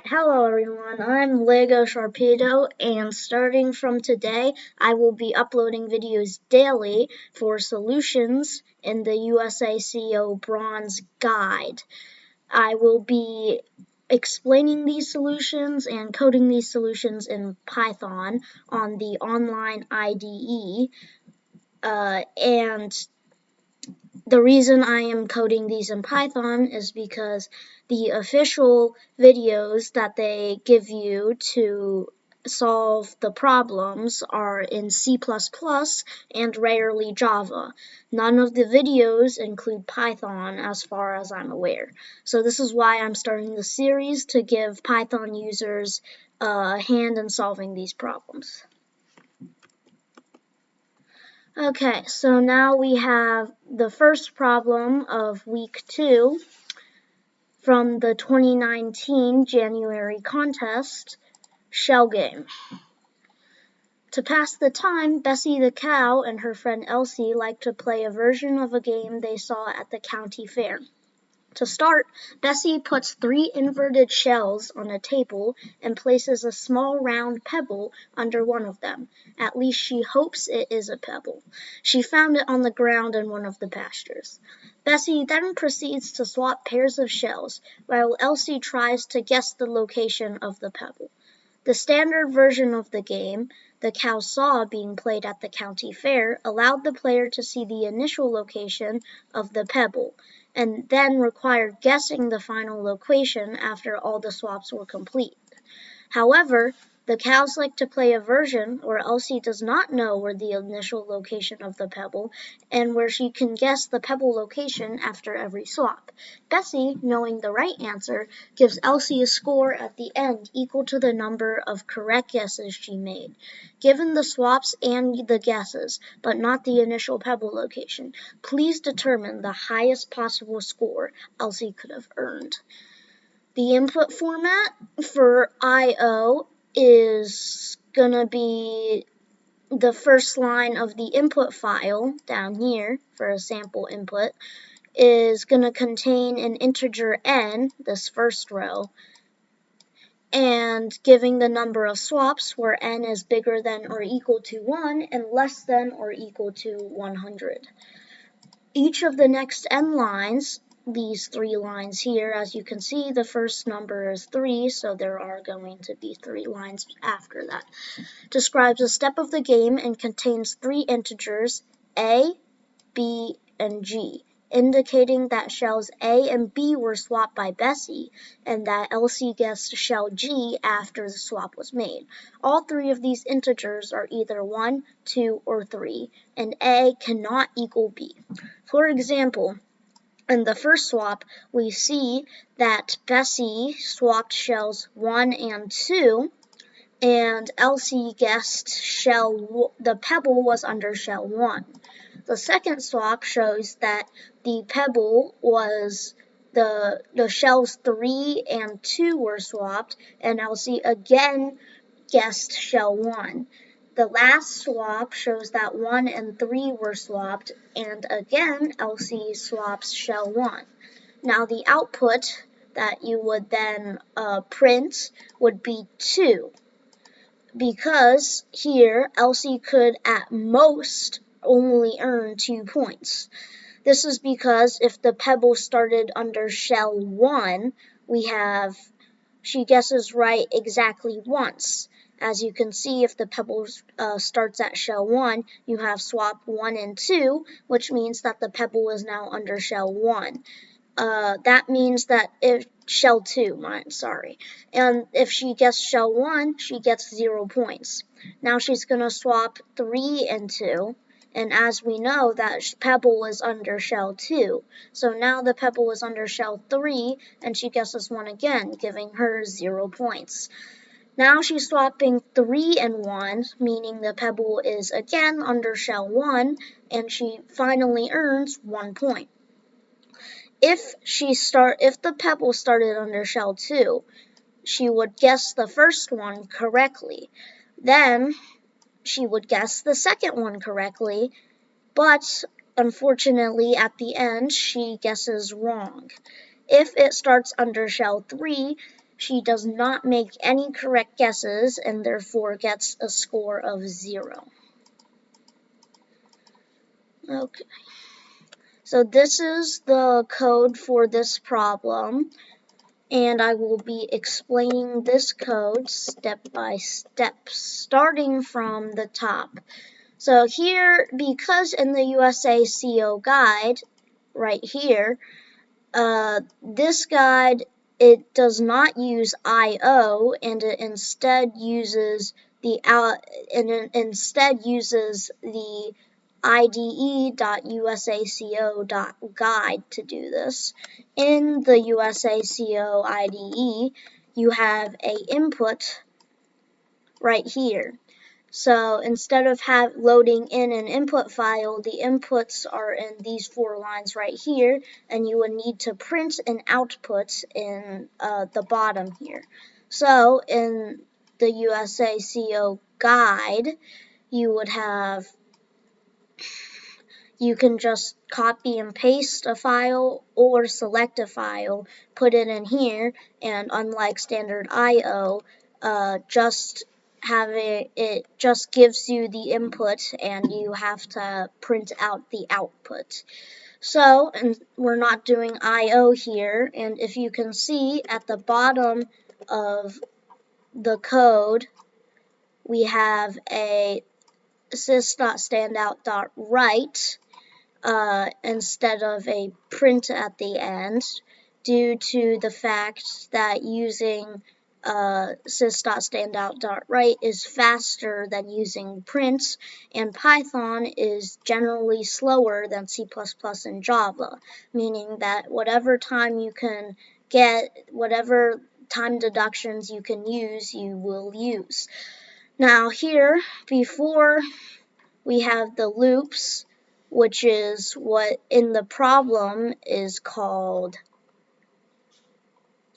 Hello everyone, I'm Lego Sharpedo, and starting from today, I will be uploading videos daily for solutions in the USACO Bronze Guide. I will be explaining these solutions and coding these solutions in Python on the online IDE, and the reason I am coding these in Python is because the official videos that they give you to solve the problems are in C++ and rarely Java. None of the videos include Python as far as I'm aware. So this is why I'm starting the series to give Python users a hand in solving these problems. Okay, so now we have the first problem of week 2 from the 2019 January contest, Shell Game. To pass the time, Bessie the cow and her friend Elsie like to play a version of a game they saw at the county fair. To start, Bessie puts 3 inverted shells on a table and places a small round pebble under one of them. At least she hopes it is a pebble. She found it on the ground in one of the pastures. Bessie then proceeds to swap pairs of shells, while Elsie tries to guess the location of the pebble. The standard version of the game, the cow saw being played at the county fair, allowed the player to see the initial location of the pebble, and then required guessing the final location after all the swaps were complete. However, the cows like to play a version where Elsie does not know where the initial location of the pebble and where she can guess the pebble location after every swap. Bessie, knowing the right answer, gives Elsie a score at the end equal to the number of correct guesses she made. Given the swaps and the guesses, but not the initial pebble location, please determine the highest possible score Elsie could have earned. The input format for I/O is going to be the first line of the input file down here for a sample input is going to contain an integer n, this first row, and giving the number of swaps where n is bigger than or equal to 1 and less than or equal to 100. Each of the next n lines, these 3 lines here, as you can see, the first number is 3, so there are going to be 3 lines after that, describes a step of the game and contains 3 integers, a, b, and g, indicating that shells A and B were swapped by Bessie, and that Elsie guessed shell G after the swap was made. All 3 of these integers are either 1, 2, or 3, and A cannot equal B. For example, in the first swap, we see that Bessie swapped shells 1 and 2, and Elsie guessed the pebble was under shell 1. The second swap shows that the pebble was the shells 3 and 2 were swapped, and Elsie again guessed shell 1. The last swap shows that 1 and 3 were swapped, and again Elsie swaps shell 1. Now the output that you would then print would be 2, because here Elsie could at most only earn 2 points. This is because if the pebble started under shell 1, she guesses right exactly once. As you can see, if the pebble starts at shell 1, you have swap 1 and 2, which means that the pebble is now under shell 1. That means that if shell 2, and if she guessed shell 1, she gets 0 points. Now she's going to swap 3 and 2, and as we know, that pebble is under shell 2. So now the pebble is under shell 3, and she guesses 1 again, giving her 0 points. Now she's swapping 3 and 1, meaning the pebble is again under shell 1, and she finally earns 1 point. If the pebble started under shell 2, she would guess the first one correctly. Then she would guess the second one correctly, but unfortunately at the end she guesses wrong. If it starts under shell 3, She does not make any correct guesses and therefore gets a score of 0. Okay, so this is the code for this problem, and I will be explaining this code step by step, starting from the top. So here, because in the USACO guide, right here, this guide, it does not use IO, and it instead uses the IDE.usaco.guide to do this. In the USACO IDE, you have a input right here. So instead of loading in an input file, the inputs are in these 4 lines right here, and you would need to print an output in the bottom here. So in the USACO guide, you can just copy and paste a file or select a file, put it in here, and unlike standard IO, it just gives you the input and you have to print out the output. So, and we're not doing IO here, and if you can see at the bottom of the code, we have a sys.standout.write instead of a print at the end, due to the fact that using sys.standout.write is faster than using print, and Python is generally slower than C++ and Java, meaning that whatever time you can get, whatever time deductions you can use, you will use. Now here, before we have the loops, which is what in the problem is called,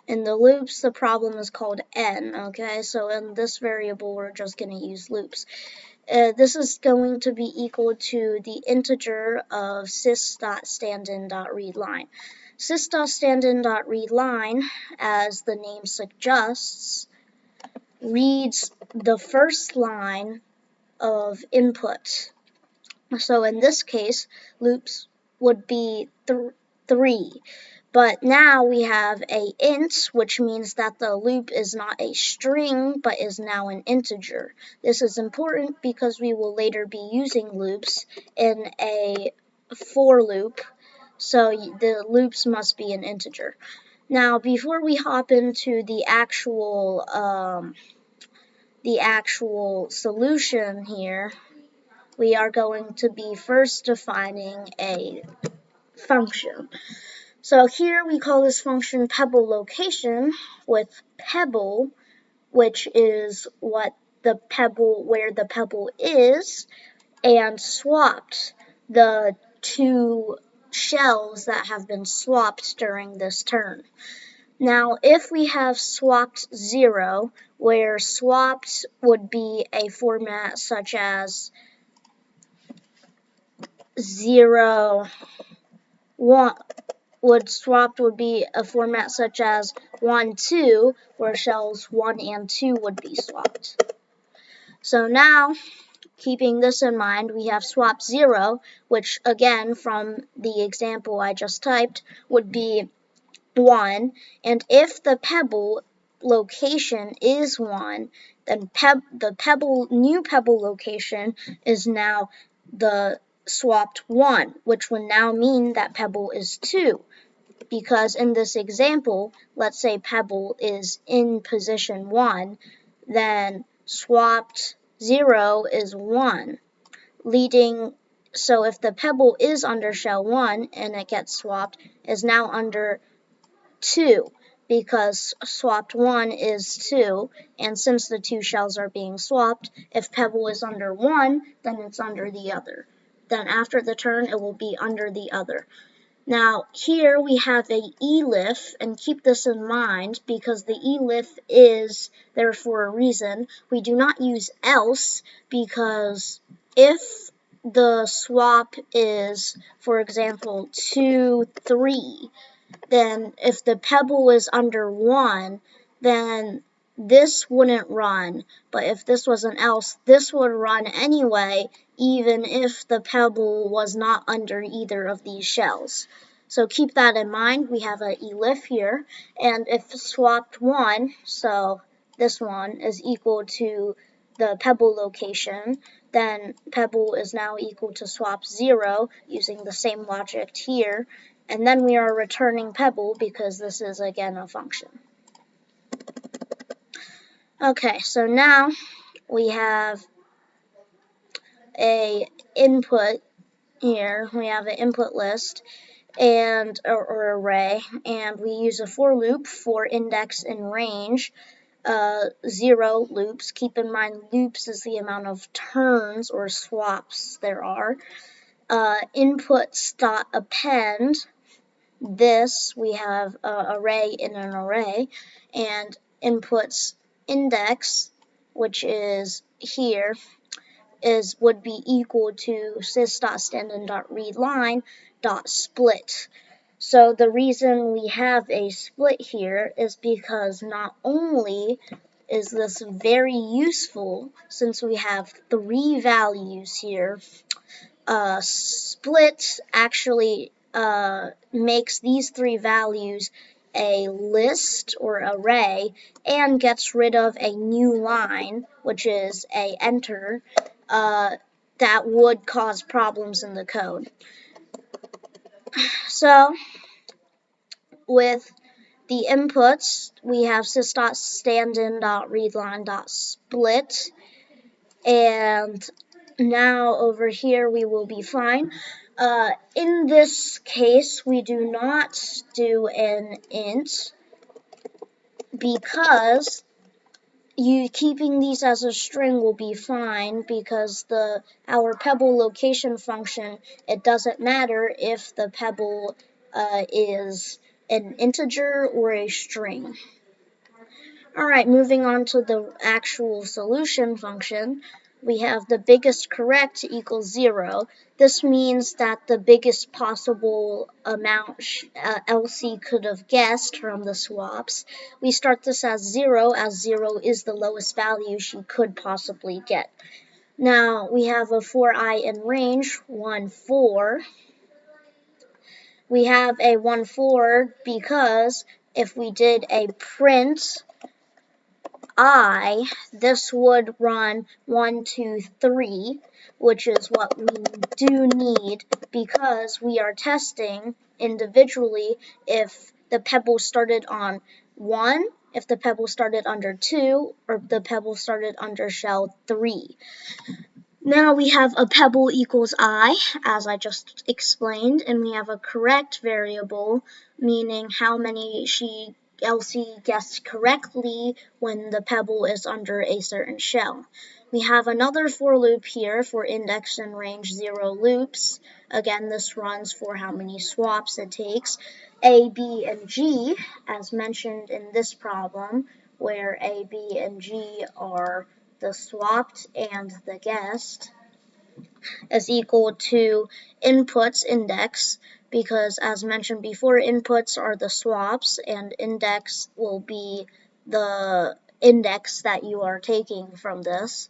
in the loops the problem is called n, okay? So in this variable we're just going to use loops. This is going to be equal to the integer of sys.standin.readline. Sys.standin.readline, as the name suggests, reads the first line of input. So in this case, loops would be 3. But now we have a int, which means that the loop is not a string, but is now an integer. This is important because we will later be using loops in a for loop, so the loops must be an integer. Now, before we hop into the actual solution here, we are going to be first defining a function. So here we call this function pebble location, with pebble, which is where the pebble is, and swapped, the 2 shells that have been swapped during this turn. Now, if we have swapped 0, where swapped would be a format such as 0, 1, swapped would be a format such as 1, 2, where shells 1 and 2 would be swapped. So now, keeping this in mind, we have swap 0, which again, from the example I just typed, would be 1, and if the pebble location is 1, then the new pebble location is now the swapped 1, which would now mean that pebble is 2. Because in this example, let's say pebble is in position 1, then swapped 0 is 1, so if the pebble is under shell 1 and it gets swapped, is now under 2, because swapped 1 is 2, and since the 2 shells are being swapped, if pebble is under 1, then it's under the other. Then after the turn, it will be under the other. Now, here we have a elif, and keep this in mind because the elif is there for a reason. We do not use else because if the swap is, for example, 2, 3, then if the pebble is under 1, then this wouldn't run. But if this was an else, this would run anyway, even if the pebble was not under either of these shells. So keep that in mind. We have an elif here, and if swapped 1, so this one is equal to the pebble location, then pebble is now equal to swap 0 using the same logic here, and then we are returning pebble because this is again a function. Okay, so now we have a input here. We have an input list and or array, and we use a for loop for index and range. 0 loops. Keep in mind, loops is the amount of turns or swaps there are. Inputs.append. This we have array in an array, and inputs index, which is here, would be equal to sys.stand.readline.split. So the reason we have a split here is because not only is this very useful, since we have 3 values here, split actually makes these 3 values a list or array and gets rid of a new line, which is a enter, that would cause problems in the code. So with the inputs, we have sys.standin.readline.split, and now over here we will be fine. In this case, we do not do an int because keeping these as a string will be fine, because our pebble location function, it doesn't matter if the pebble is an integer or a string. Alright, moving on to the actual solution function. We have the biggest correct equals 0. This means that the biggest possible amount Elsie could have guessed from the swaps. We start this as 0, as 0 is the lowest value she could possibly get. Now we have a for I in range, 1, 4. We have a 1, 4 because if we did a print this would run 1, 2, 3, which is what we do need because we are testing individually if the pebble started on 1, if the pebble started under 2, or if the pebble started under shell 3. Now we have a pebble equals I, as I just explained, and we have a correct variable, meaning how many Elsie guessed correctly when the pebble is under a certain shell. We have another for loop here for index and range 0 loops. Again, this runs for how many swaps it takes. A, B, and G, as mentioned in this problem, where A, B, and G are the swapped and the guessed, is equal to inputs index, because as mentioned before, inputs are the swaps and index will be the index that you are taking from this.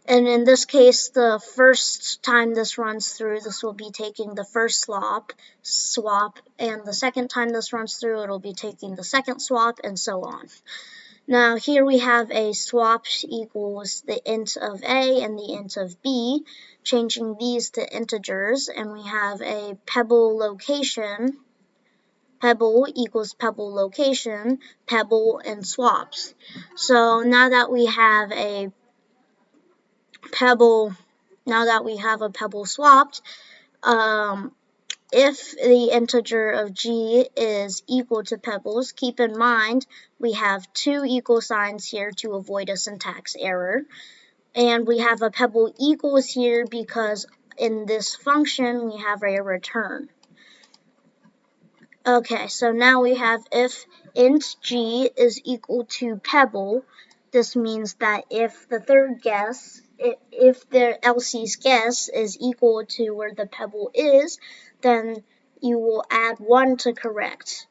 And in this case, the first time this runs through, this will be taking the first swap, and the second time this runs through, it'll be taking the second swap, and so on. Now here we have a swap equals the int of A and the int of B, changing these to integers, and we have a pebble location, pebble equals pebble location, pebble, and swaps. So now that we have a pebble swapped, if the integer of G is equal to pebbles, keep in mind we have 2 equal signs here to avoid a syntax error. And we have a pebble equals here because in this function we have a return. Okay, so now we have if int G is equal to pebble, this means that if the third guess, if the Elsie's guess is equal to where the pebble is, then you will add 1 to correct.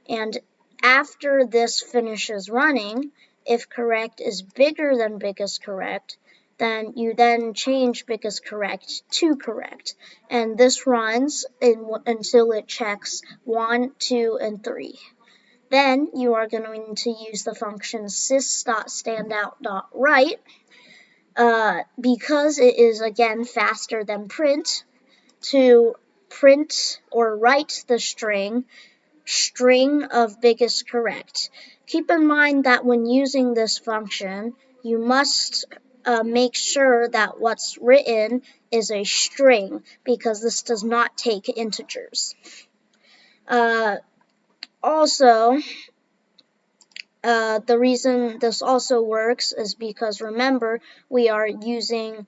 And after this finishes running, if correct is bigger than biggest correct, then you then change biggest correct to correct. And this runs until it checks 1, 2, and 3. Then you are going to use the function sys.standout.write because it is again faster than print to print or write the string of biggest correct. Keep in mind that when using this function, you must make sure that what's written is a string because this does not take integers. Also, the reason this also works is because remember we are using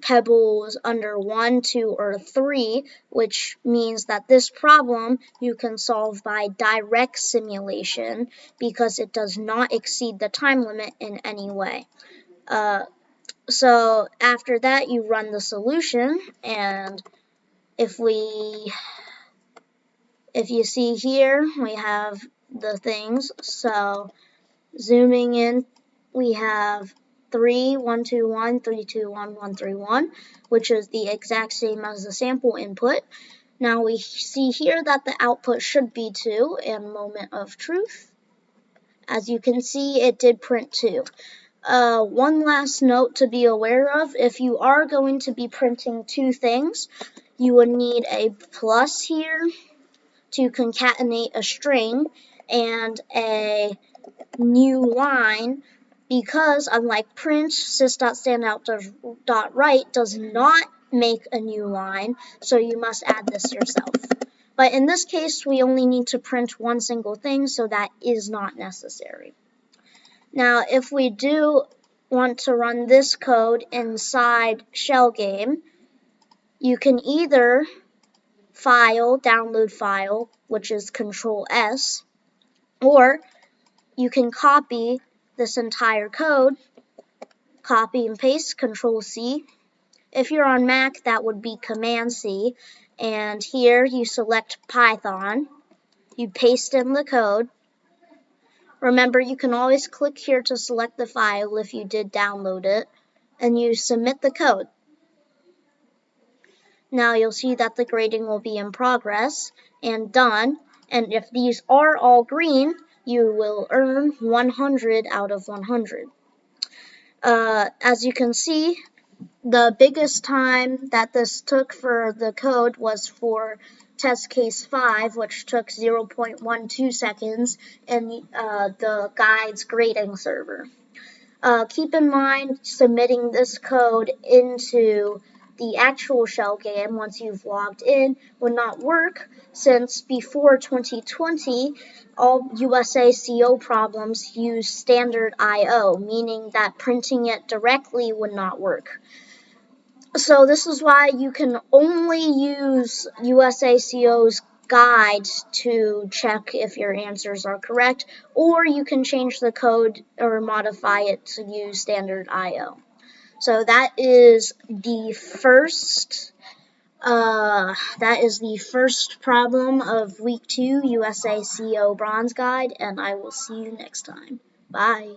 pebbles under 1, 2, or 3, which means that this problem you can solve by direct simulation because it does not exceed the time limit in any way. So after that you run the solution, and if you see here we have the things. So zooming in, we have 3, 1, 2, 1, 3, 2, 1, 1, 3, 1, which is the exact same as the sample input. Now we see here that the output should be 2 and moment of truth. As you can see, it did print 2. One last note to be aware of, if you are going to be printing 2 things, you would need a plus here to concatenate a string and a new line, because unlike print, sys.standout.write does not make a new line, so you must add this yourself. But in this case, we only need to print one single thing, so that is not necessary. Now, if we do want to run this code inside shell game, you can either download file, which is Control S, or you can copy this entire code, copy and paste, Control C. If you're on Mac, that would be Command C. And here you select Python. You paste in the code. Remember, you can always click here to select the file if you did download it. And you submit the code. Now you'll see that the grading will be in progress and done. And if these are all green, you will earn 100 out of 100. As you can see, the biggest time that this took for the code was for test case 5, which took 0.12 seconds in the guide's grading server. Keep in mind, submitting this code into the actual shell game once you've logged in would not work, since before 2020, all USACO problems use standard I/O, meaning that printing it directly would not work. So this is why you can only use USACO's guide to check if your answers are correct, or you can change the code or modify it to use standard I/O. So that is the first problem of week 2 USACO Bronze Guide, and I will see you next time. Bye.